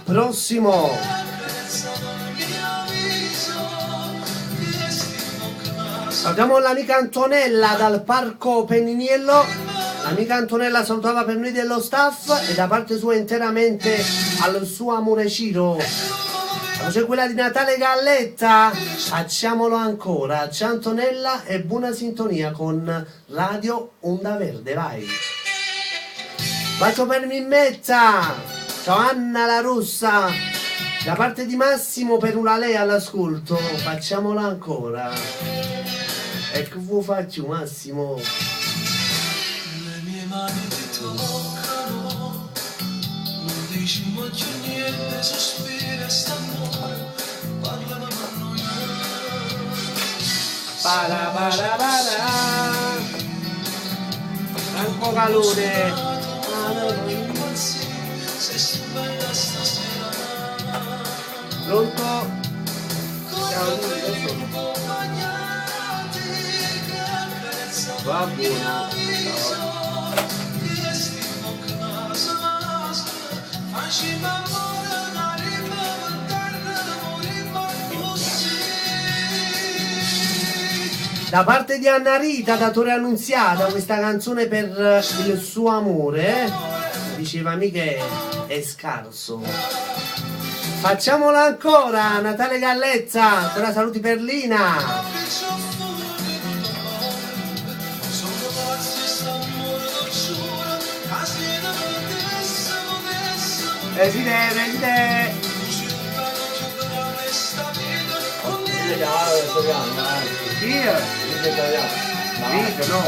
prossimo. Salutiamo l'amica Antonella dal Parco Penniniello. L'amica Antonella salutava per noi dello staff e da parte sua interamente al suo amore Ciro. La voce è quella di Natale Galletta. Facciamolo ancora. Ciao Antonella e buona sintonia con Radio Onda Verde, vai. Bacio per Mimmetta. Ciao Anna la Rossa. Da parte di Massimo per una lei all'ascolto. Facciamolo ancora. E che vuoi faccio Massimo? Le mie mani ti toccano, non dici mai più niente, sospiri e st'amore, parla da noi. Para para para. Franco calore. Sei su bella stasera. Pronto? Ciao, va buono. Da parte di Anna Rita, da Torre Annunziata, questa canzone per il suo amore, diceva Michele, è scarso. Facciamola ancora, Natale Gallezza, ancora saluti per Lina. Si deve. Vito, no.